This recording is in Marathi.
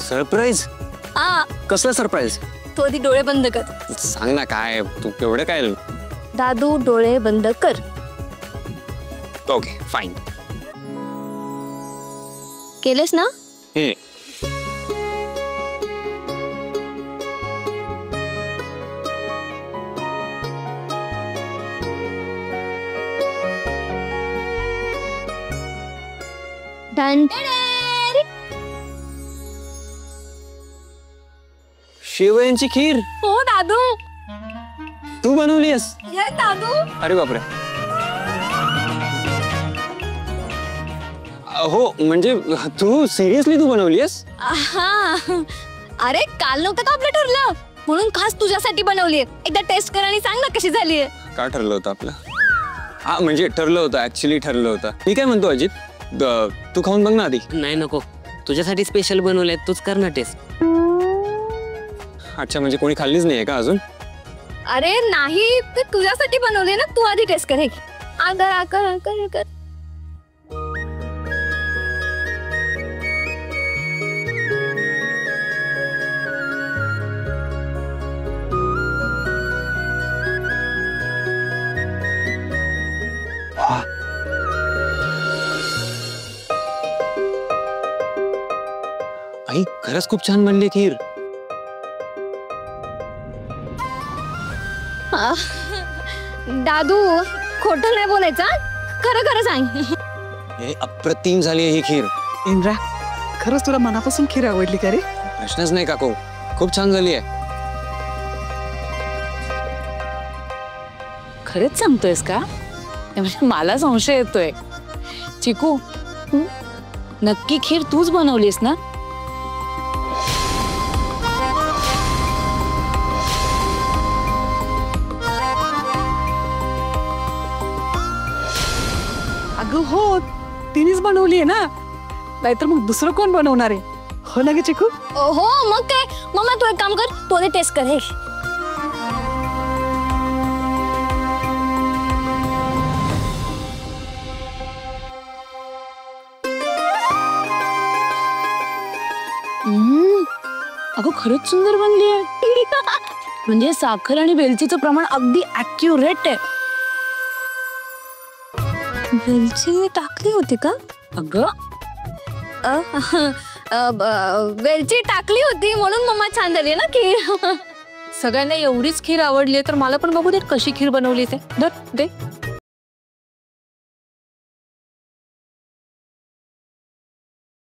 सरप्राईज? कसलं सरप्राईज? तू आधी डोळे बंद कर. सांग ना काय तू, केवढं काय? दादू डोळे बंद कर. Okay fine. केलेस ना? हे डन. शेवयांची खीर हो दादू. तू बनवलीस? ये दादू. अरे बापरे. हो म्हणजे तू सिरियसली तू बनवलीस? हा. अरे काल नव्हतं का आपलं ठरलं, म्हणून खास तुझ्यासाठी बनवली. एकदा टेस्ट कर आणि सांग ना कशी झालीये. काय ठरलं होतं आपलं? हा म्हणजे ठरलं होतं, ऍक्च्युली ठरलं होतं. मी काय म्हणतो अजित, तू खाऊन बघ ना आधी. नाही नको, तुझ्यासाठी स्पेशल बनवलंय, तूच कर ना टेस्ट. अच्छा म्हणजे कोणी खाल्लीच नाहीये का अजून? अरे नाही, ते तुझ्यासाठी बनवले ना, तू आधी टेस्ट कर. हे आकर आकर आकर आकर. आई खरंच खूप छान बनली खीर. दादू खोटं नाही बोलायचं, खरं खरं सांग. हे अप्रतिम झाली ही खीर. इंद्रा, खरंच तुला मनापासून खीर आवडली का रे? प्रश्नच नाही काकू, खूप छान झाली आहे. खरंच सांगतोयस का? म्हणजे मला संशय येतोय. चिकू, नक्की खीर तूच बनवलीस ना? अगं हो, तिनेच बनवली आहे ना, नाहीतर मग दुसरं कोण बनवणार आहे? हो ना ग चिकू? हो मग काय. मम्मा तू एक काम कर, तू आधी टेस्ट कर. हे अगं खरंच सुंदर बनली आहे. म्हणजे साखर आणि वेलचीचं प्रमाण अगदी ॲक्युरेट आहे. वेलची टाकली होती का? अगं वेलची टाकली होती म्हणून मम्मा छान झाली ना खीर. सगळ्यांना एवढीच खीर आवडली तर मला पण बघू दे कशी खीर बनवली ते. दे